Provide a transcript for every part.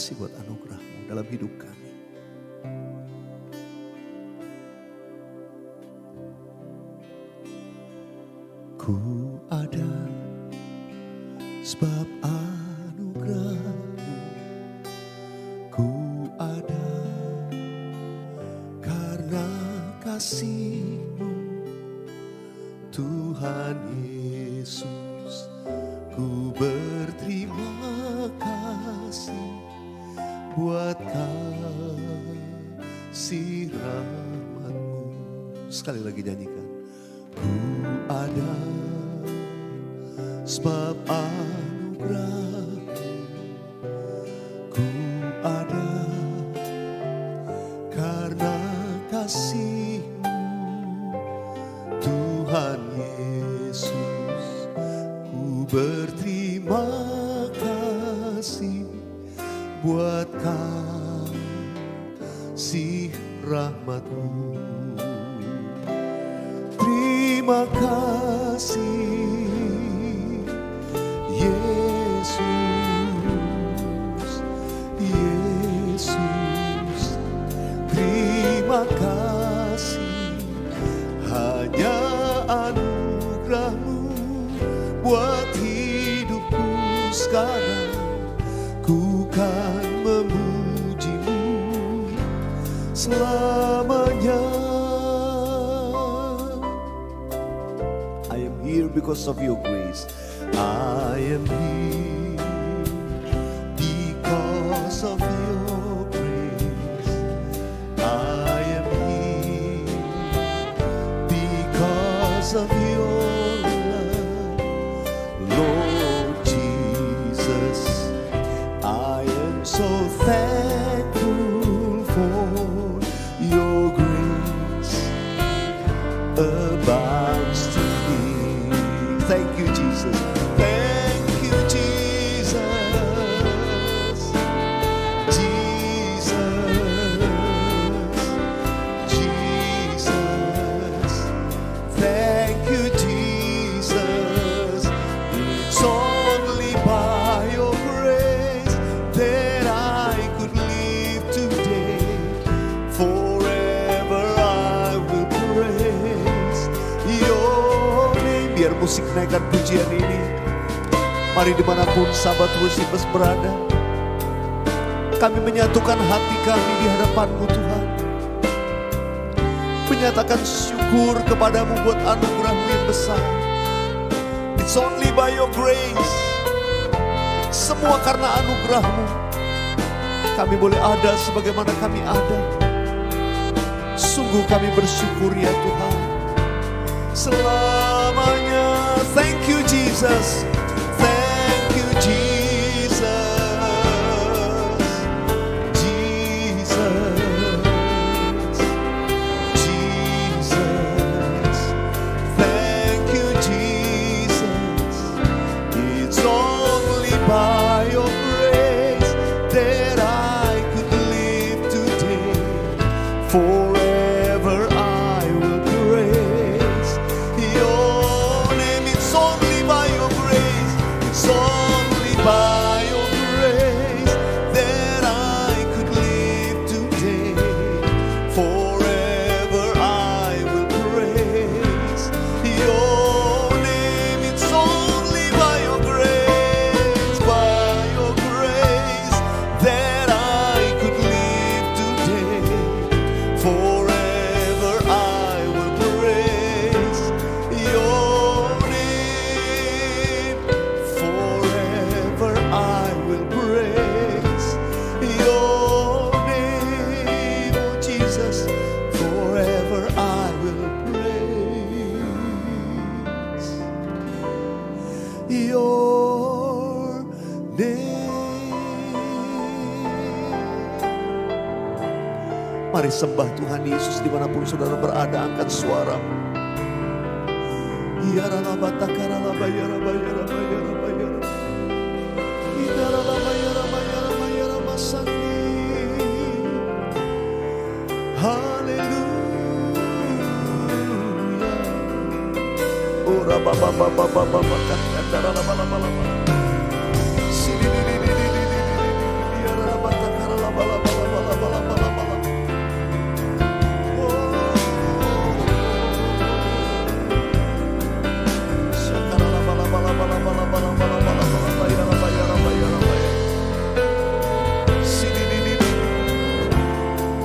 kasih buat anugerah-Mu dalam hidup kami. Ku ada sebab anugerah-Mu. Ku ada karena kasih-Mu. Tuhan Yesus, ku berterima kasih buat kasih rahmat-Mu. Sekali lagi nyanyikan. Ku ada sebab anugerah-Mu. Ku ada karena kasih-Mu. Tuhan Yesus, ku berterima kasih buat kasih rahmat-Mu. Terima kasih Yesus, Yesus. Terima kasih, hanya anugerah-Mu buat hidupku sekarang. Ku kan memuji-Mu selamanya. I am here because of your grace. I am here because of your grace. I am here because of your love, Lord Jesus. I am so thankful for your grace abounds to me. Thank you, Jesus. Thank you, Jesus. Jesus. Jesus. Thank you, Jesus. It's only by your grace that I could live today. Forever I will praise your name. Biar musik naikkan pujian ini. Mari dimanapun sahabat worshipers berada, kami menyatukan hati kami di hadapan-Mu Tuhan. Menyatakan syukur kepadamu buat anugerah-Mu yang besar. It's only by your grace. Semua karena anugerah-Mu kami boleh ada sebagaimana kami ada. Sungguh kami bersyukur ya Tuhan selamanya. Thank you Jesus. Thank you Jesus. Jesus. Jesus. Thank you Jesus. It's only by your grace that I could live today. Forever I will praise your name. It's only by your grace. It's only by your grace that I could live today. Forever I will praise your name. It's only by your grace that I could live today. Forever I will praise your name. Forever I will praise your name. Oh Jesus, forever I will praise your name. Mari sembah Tuhan Yesus dimanapun saudara berada, angkat suara. Haleluya.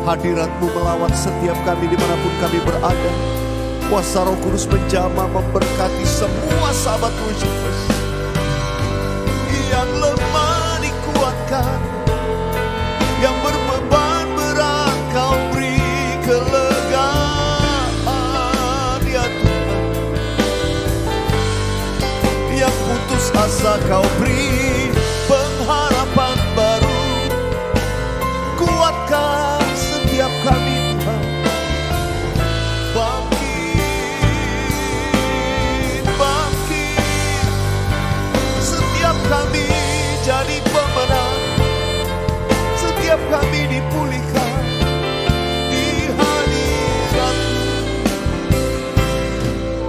Hadirat-Mu melawat setiap kami dimanapun kami berada. Kuasa Roh Kudus menjamah memberkati semua sahabat worshipers. Yang lemah dikuatkan, yang berbeban berat Kau beri kelegaan ya Tuhan. Yang putus asa Kau beri pengharapan baru. Kuatkan setiap kami Tuhan. Bangkit setiap kami jadi pemenang. Setiap kami dipulihkan di hadirat-Mu.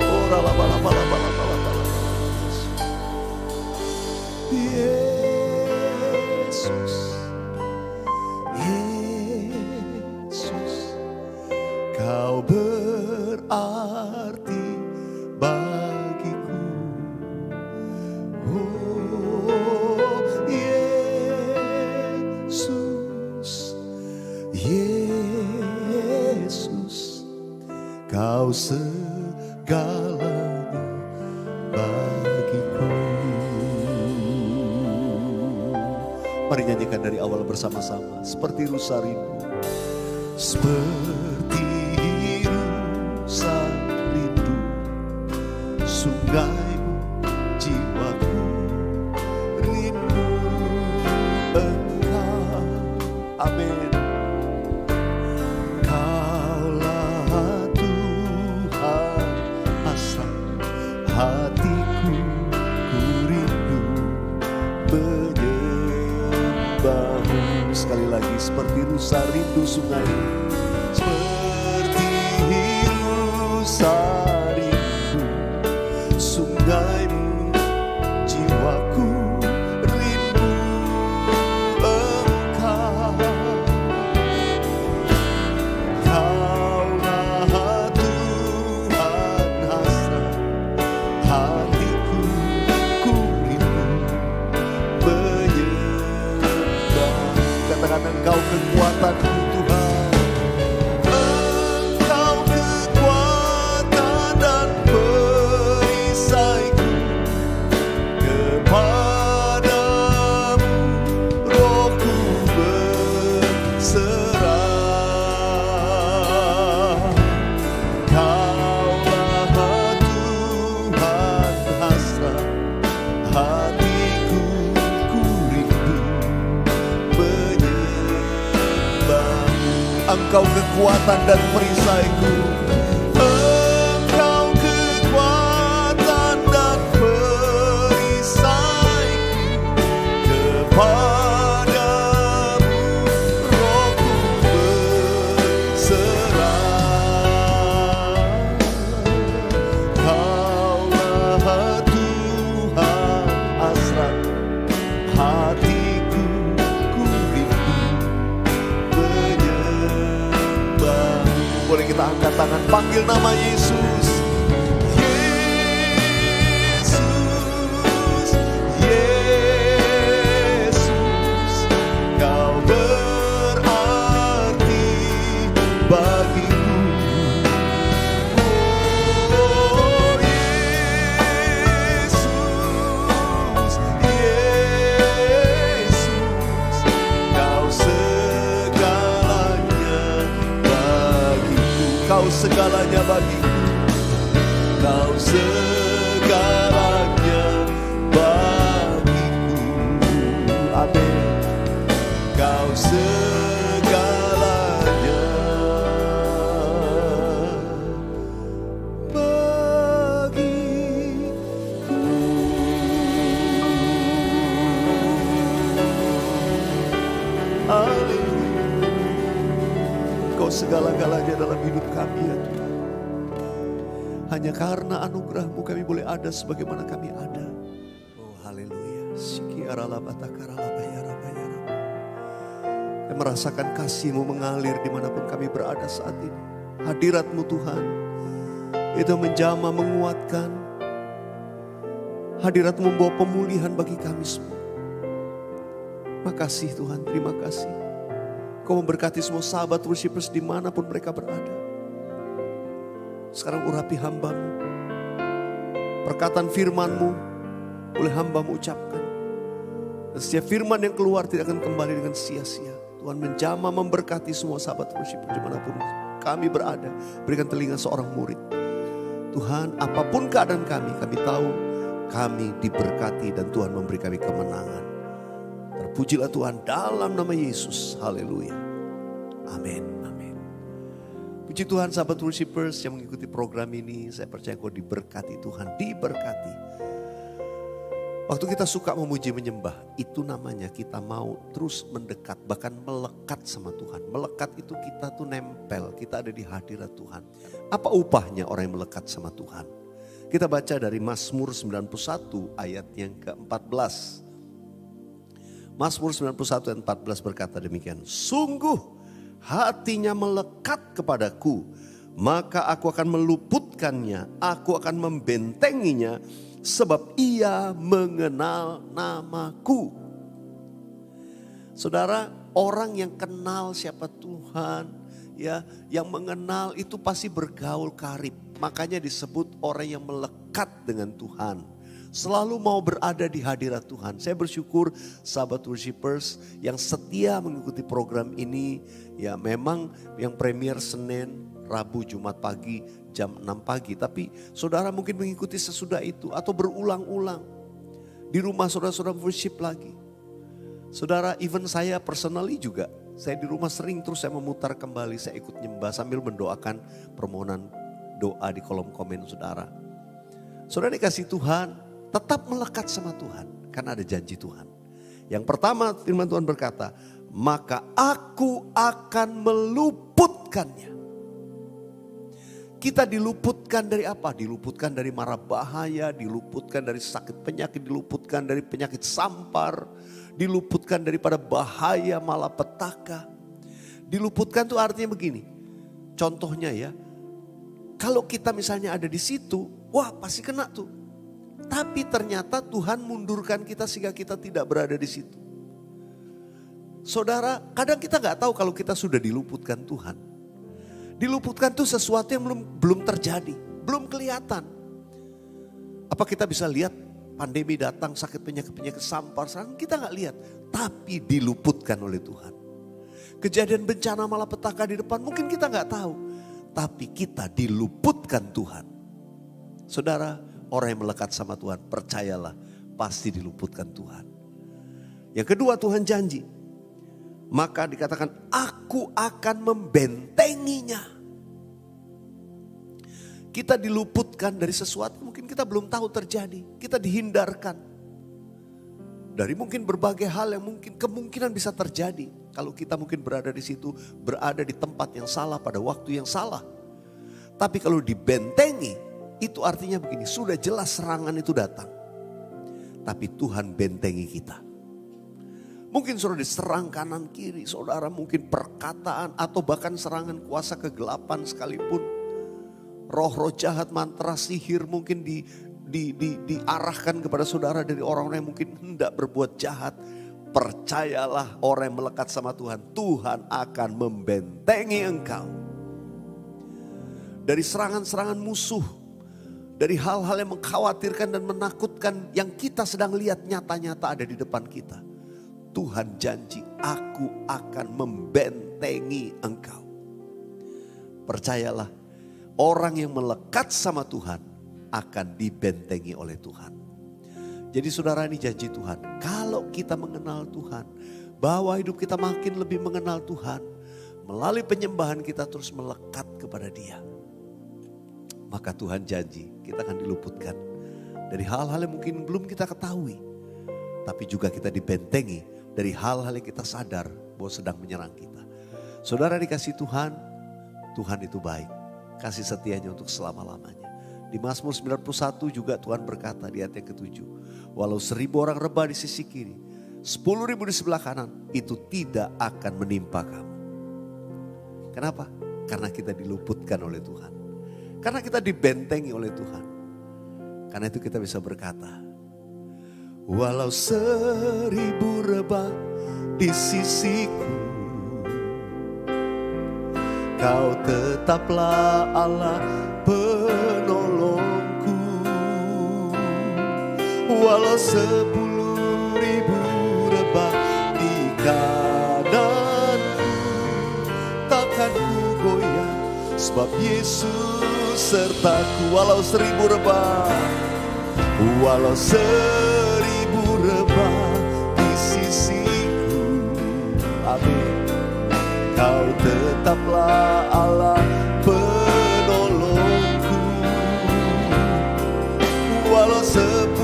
Oh rala-bala-bala-bala-bala. Yesus, Yesus, Kau berarti bagiku. Oh Yesus, Yesus, Kau segalanya bagiku. Mari nyanyikan dari awal bersama-sama. Seperti rusa rindu, seperti rusa rindu, sungai-Mu jiwaku rindu Engkau. Amin. Kaulah Tuhan asal hatiku, ku rindu menyembah-Mu. Sekali lagi, seperti rusa rindu sungai, seperti rusa rindu sungai-Mu jiwaku rindu Engkau. Kaulah Tuhan hasrat hatiku, ku rindu menyembah. Katakan Engkau kekuatanku Tuhan. Engkau kekuatan dan perisaiku. Kepadamu rohku berserah. Kaulah Tuhan hasrat hatiku, ku rindu menyembah-Mu. Engkau kekuatan dan perisaiku. Engkau kekuatan dan perisaiku. Kepadamu rohku berserah. Kaulah Tuhan hasrat hatiku, ku rindu menyembah. Boleh kita angkat tangan, panggil nama Yesus. Yesus, Yesus, Kau berarti bagiku. Oh Yesus, Yesus, Kau segalanya bagiku. Kau segalanya bagiku. Kau segalanya bagiku. Amin. Kau segalanya bagiku. Haleluya. Kau segala-galanya dalam hidup kami ya Tuhan. Hanya karena anugerah-Mu kami boleh ada sebagaimana kami ada. Oh haleluya. Kami merasakan kasih-Mu mengalir dimanapun kami berada saat ini. Hadirat-Mu Tuhan, itu menjamah, menguatkan. Hadirat-Mu membawa pemulihan bagi kami semua. Makasih Tuhan, terima kasih. Kau memberkati semua sahabat worshipers dimanapun mereka berada. Sekarang urapi hamba-Mu. Perkataan firman-Mu oleh hamba-Mu ucapkan. Dan setiap firman yang keluar tidak akan kembali dengan sia-sia. Tuhan menjamah memberkati semua sahabat worshipers dimanapun kami berada. Berikan telinga seorang murid. Tuhan, apapun keadaan kami tahu kami diberkati dan Tuhan memberi kami kemenangan. Terpujilah Tuhan dalam nama Yesus. Haleluya. Amin. Amin. Puji Tuhan sahabat worshipers yang mengikuti program ini. Saya percaya kau diberkati Tuhan. Diberkati. Waktu kita suka memuji menyembah. Itu namanya kita mau terus mendekat. Bahkan melekat sama Tuhan. Melekat itu kita tuh nempel. Kita ada di hadirat Tuhan. Apa upahnya orang yang melekat sama Tuhan? Kita baca dari Mazmur 91 ayat yang ke-14. Mazmur 91 ayat 14 berkata demikian. Sungguh hatinya melekat kepadaku, maka aku akan meluputkannya, aku akan membentenginya, sebab ia mengenal namaku. Saudara, orang yang kenal siapa Tuhan, ya, yang mengenal itu pasti bergaul karib. Makanya disebut orang yang melekat dengan Tuhan. Selalu mau berada di hadirat Tuhan. Saya bersyukur sahabat worshipers yang setia mengikuti program ini. Ya memang yang premier Senin, Rabu, Jumat pagi jam 6 pagi. Tapi saudara mungkin mengikuti sesudah itu atau berulang-ulang. Di rumah saudara-saudara worship lagi. Saudara, even saya personally juga. Saya di rumah sering terus saya memutar kembali. Saya ikut nyembah sambil mendoakan permohonan doa di kolom komen saudara. Saudara dikasih Tuhan, tetap melekat sama Tuhan. Karena ada janji Tuhan. Yang pertama firman Tuhan berkata, maka aku akan meluputkannya. Kita diluputkan dari apa? Diluputkan dari mara bahaya, diluputkan dari sakit penyakit, diluputkan dari penyakit sampar, diluputkan daripada bahaya malapetaka. Diluputkan itu artinya begini. Contohnya ya, kalau kita misalnya ada di situ, wah pasti kena tuh. Tapi ternyata Tuhan mundurkan kita sehingga kita tidak berada di situ. Saudara, kadang kita nggak tahu kalau kita sudah diluputkan Tuhan. Diluputkan itu sesuatu yang belum terjadi, belum kelihatan. Apa kita bisa lihat pandemi datang, sakit penyakit sampar, kita nggak lihat. Tapi diluputkan oleh Tuhan. Kejadian bencana malapetaka di depan mungkin kita nggak tahu. Tapi kita diluputkan Tuhan. Saudara, orang yang melekat sama Tuhan, percayalah pasti diluputkan Tuhan. Yang kedua Tuhan janji. Maka dikatakan aku akan membentenginya. Kita diluputkan dari sesuatu mungkin kita belum tahu terjadi. Kita dihindarkan. Dari mungkin berbagai hal yang mungkin kemungkinan bisa terjadi. Kalau kita mungkin berada di situ, berada di tempat yang salah pada waktu yang salah. Tapi kalau dibentengi, itu artinya begini, sudah jelas serangan itu datang. Tapi Tuhan bentengi kita. Mungkin saudara diserang kanan kiri, saudara mungkin perkataan atau bahkan serangan kuasa kegelapan sekalipun. Roh-roh jahat, mantra, sihir mungkin diarahkan kepada saudara dari orang-orang yang mungkin hendak berbuat jahat. Percayalah orang yang melekat sama Tuhan, Tuhan akan membentengi engkau. Dari serangan-serangan musuh, dari hal-hal yang mengkhawatirkan dan menakutkan yang kita sedang lihat nyata-nyata ada di depan kita. Tuhan janji, aku akan membentengi engkau. Percayalah, orang yang melekat sama Tuhan akan dibentengi oleh Tuhan. Jadi saudara, ini janji Tuhan. Kalau kita mengenal Tuhan, bahwa hidup kita makin lebih mengenal Tuhan, melalui penyembahan kita terus melekat kepada Dia. Maka Tuhan janji kita akan diluputkan dari hal-hal yang mungkin belum kita ketahui. Tapi juga kita dibentengi dari hal-hal yang kita sadar bahwa sedang menyerang kita. Saudara dikasih Tuhan, Tuhan itu baik. Kasih setianya untuk selama-lamanya. Di Mazmur 91 juga Tuhan berkata di ayat yang ke-7. Walau 1000 orang rebah di sisi kiri, 10.000 di sebelah kanan, itu tidak akan menimpa kamu. Kenapa? Karena kita diluputkan oleh Tuhan. Karena kita dibentengi oleh Tuhan. Karena itu kita bisa berkata, walau 1000 rebah di sisiku, Kau tetaplah Allah penolongku. Walau 10.000 rebah di kananku, takkan ku goyah, sebab Yesus sertaku. Walau 1.000 rebah, walau 1.000 rebah di sisiku, amin. Kau tetaplah Allah penolongku. Walau 10.000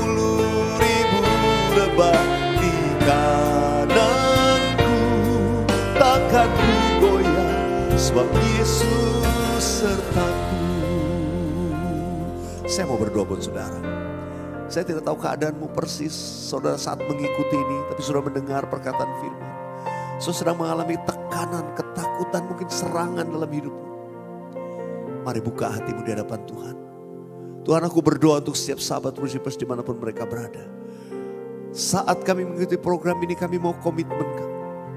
rebah di kananku, takkan ku goyah, sebab Yesus sertaku. Saya mau berdoa buat saudara. Saya tidak tahu keadaanmu persis, saudara saat mengikuti ini, tapi sudah mendengar perkataan firman. Saudara sedang mengalami tekanan, ketakutan, mungkin serangan dalam hidupmu. Mari buka hatimu di hadapan Tuhan. Tuhan, aku berdoa untuk setiap sahabat worshipers dimanapun mereka berada. Saat kami mengikuti program ini, kami mau komitmen.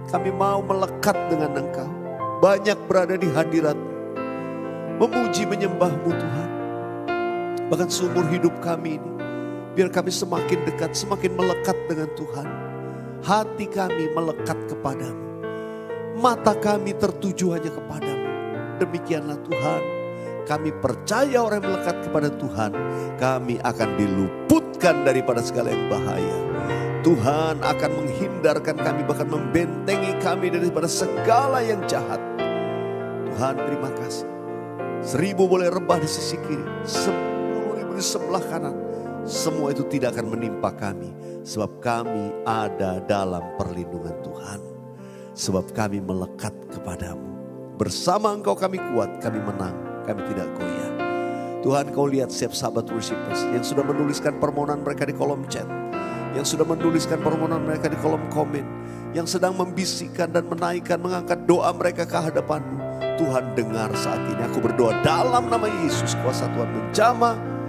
Kami mau melekat dengan Engkau. Banyak berada di hadirat-Mu, memuji menyembah-Mu Tuhan. Bahkan seumur hidup kami ini, biar kami semakin dekat, semakin melekat dengan Tuhan. Hati kami melekat kepadamu. Mata kami tertuju hanya kepadamu. Demikianlah Tuhan. Kami percaya orang yang melekat kepada Tuhan, kami akan diluputkan daripada segala yang bahaya. Tuhan akan menghindarkan kami, bahkan membentengi kami daripada segala yang jahat. Tuhan, terima kasih. 1.000 boleh rebah di sisi kiri, 10.000 di sebelah kanan. Semua itu tidak akan menimpa kami, sebab kami ada dalam perlindungan Tuhan. Sebab kami melekat kepadamu. Bersama Engkau kami kuat, kami menang, kami tidak goyah. Tuhan, Kau lihat setiap sahabat worshipers yang sudah menuliskan permohonan mereka di kolom chat, yang sudah menuliskan permohonan mereka di kolom komen, yang sedang membisikkan dan menaikkan, mengangkat doa mereka ke hadapan-Mu. Tuhan, dengar saat ini. Aku berdoa dalam nama Yesus, kuasa Tuhan menjamah.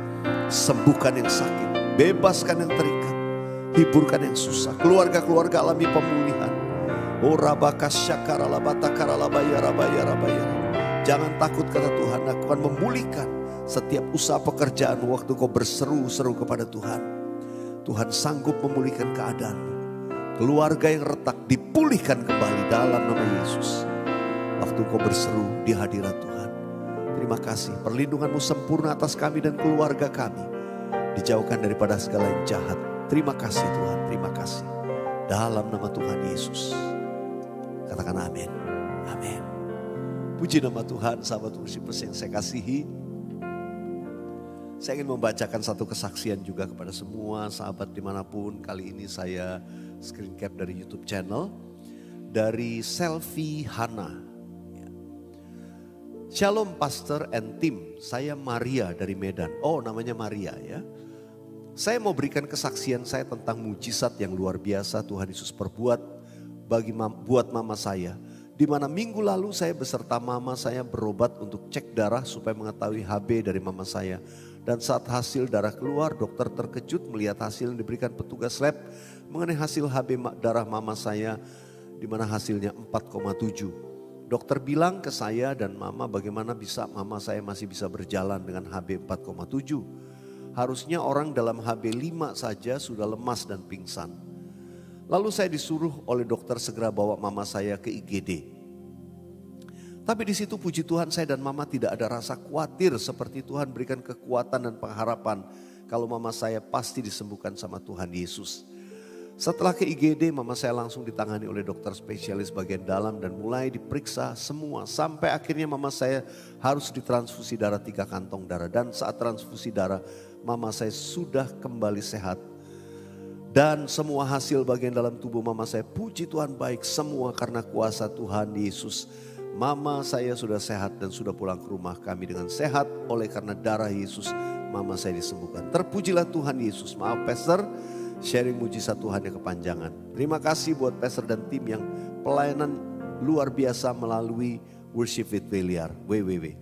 Sembuhkan yang sakit, bebaskan yang terikat, hiburkan yang susah. Keluarga-keluarga alami pemulihan. Oh rabakas syakara labatakara labaya rabaya rabaya. Jangan takut, kata Tuhan, aku akan memulihkan setiap usaha pekerjaan waktu kau berseru-seru kepada Tuhan. Tuhan sanggup memulihkan keadaanmu. Keluarga yang retak dipulihkan kembali dalam nama Yesus. Waktu kau berseru di hadirat Tuhan. Terima kasih, perlindungan-Mu sempurna atas kami dan keluarga kami. Dijauhkan daripada segala yang jahat. Terima kasih Tuhan, terima kasih. Dalam nama Tuhan Yesus. Katakan amin. Amin. Puji nama Tuhan, sahabat worshipers yang saya kasihi. Saya ingin membacakan satu kesaksian juga kepada semua sahabat dimanapun. Kali ini saya screen cap dari YouTube channel. Dari Selfie Hana. Shalom Pastor and Team, saya Maria dari Medan. Oh, namanya Maria ya. Saya mau berikan kesaksian saya tentang mujizat yang luar biasa Tuhan Yesus perbuat buat mama saya. Di mana minggu lalu saya beserta mama saya berobat untuk cek darah supaya mengetahui HB dari mama saya. Dan saat hasil darah keluar, dokter terkejut melihat hasil yang diberikan petugas lab mengenai hasil HB darah mama saya, di mana hasilnya 4,7. Dokter bilang ke saya dan mama, bagaimana bisa mama saya masih bisa berjalan dengan HB 4,7. Harusnya orang dalam HB 5 saja sudah lemas dan pingsan. Lalu saya disuruh oleh dokter segera bawa mama saya ke IGD. Tapi di situ puji Tuhan, saya dan mama tidak ada rasa khawatir, seperti Tuhan berikan kekuatan dan pengharapan kalau mama saya pasti disembuhkan sama Tuhan Yesus. Setelah ke IGD, mama saya langsung ditangani oleh dokter spesialis bagian dalam dan mulai diperiksa semua. Sampai akhirnya mama saya harus ditransfusi darah 3 kantong darah. Dan saat transfusi darah, mama saya sudah kembali sehat. Dan semua hasil bagian dalam tubuh mama saya, puji Tuhan, baik semua karena kuasa Tuhan Yesus. Mama saya sudah sehat dan sudah pulang ke rumah kami dengan sehat oleh karena darah Yesus. Mama saya disembuhkan. Terpujilah Tuhan Yesus. Maaf Pastor, sharing mujizat Tuhan yang kepanjangan. Terima kasih buat Pastor dan tim yang pelayanan luar biasa melalui Worship with Beliar, WWW.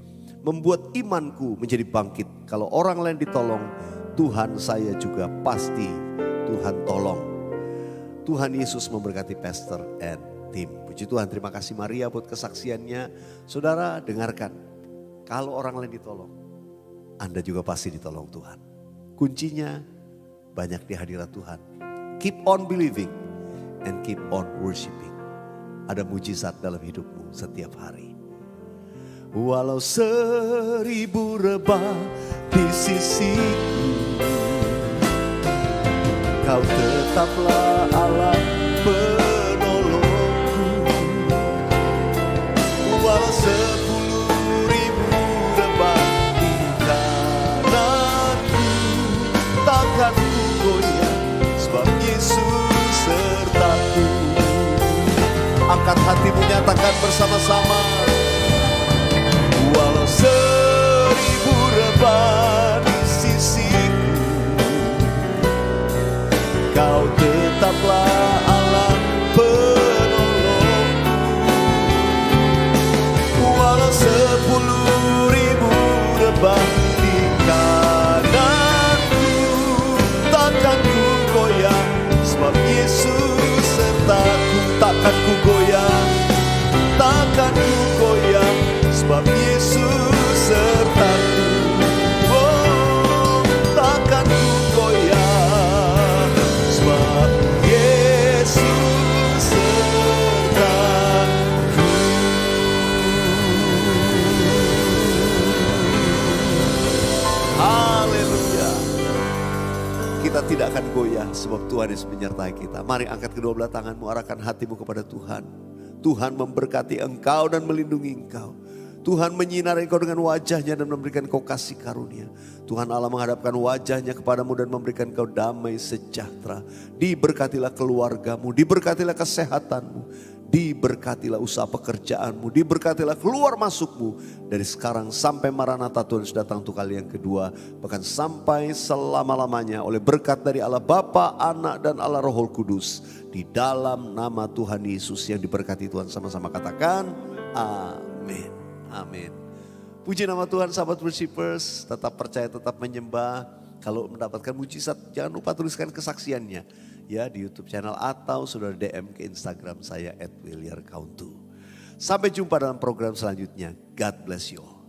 Membuat imanku menjadi bangkit. Kalau orang lain ditolong, Tuhan saya juga pasti Tuhan tolong. Tuhan Yesus memberkati Pastor and tim. Puji Tuhan, terima kasih Maria buat kesaksiannya. Saudara dengarkan, kalau orang lain ditolong, Anda juga pasti ditolong Tuhan. Kuncinya banyak di hadirat Tuhan. Keep on believing and keep on worshiping. Ada mujizat dalam hidupmu setiap hari. Walau 1000 rebah di sisiku, Kau tetaplah Allah penolongku. Walau 10.000 rebah di kananku, takkan ku goyah, sebab Yesus sertaku. Angkat hatimu, nyatakan bersama-sama. Walau 1000 rebah di sisiku, Kau tetaplah Allah penolongku. Walau 10.000 rebah di kananku, takkan ku goyah, sebab Yesus sertaku. Takkan ku goyah, takkan ku goyah, sebab Yesus sertaku. Oh, takkan ku goyah, sebab Yesus sertaku. Haleluya. Kita tidak akan goyah sebab Tuhan Yesus menyertai kita. Mari angkat kedua belah tanganmu, arahkan hatimu kepada Tuhan. Tuhan memberkati engkau dan melindungi engkau. Tuhan menyinari engkau dengan wajahnya dan memberikan engkau kasih karunia. Tuhan Allah menghadapkan wajahnya kepadamu dan memberikan engkau damai sejahtera. Diberkatilah keluargamu, diberkatilah kesehatanmu, diberkatilah usaha pekerjaanmu, diberkatilah keluar masukmu. Dari sekarang sampai Maranatha Tuhan sudah datang untuk kali yang kedua. Bahkan sampai selama-lamanya oleh berkat dari Allah Bapa, Anak dan Allah Roh Kudus. Di dalam nama Tuhan Yesus yang diberkati Tuhan, sama-sama katakan amin. Amin. Puji nama Tuhan, sahabat worshipers. Tetap percaya, tetap menyembah. Kalau mendapatkan mujizat, jangan lupa tuliskan kesaksiannya ya di YouTube channel atau saudara DM ke Instagram saya @williarkauntu. Sampai jumpa dalam program selanjutnya. God bless you all.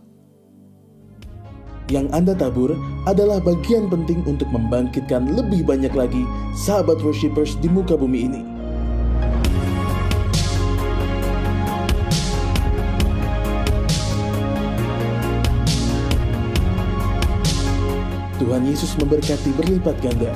Yang Anda tabur adalah bagian penting untuk membangkitkan lebih banyak lagi sahabat worshipers di muka bumi ini. Tuhan Yesus memberkati berlipat ganda.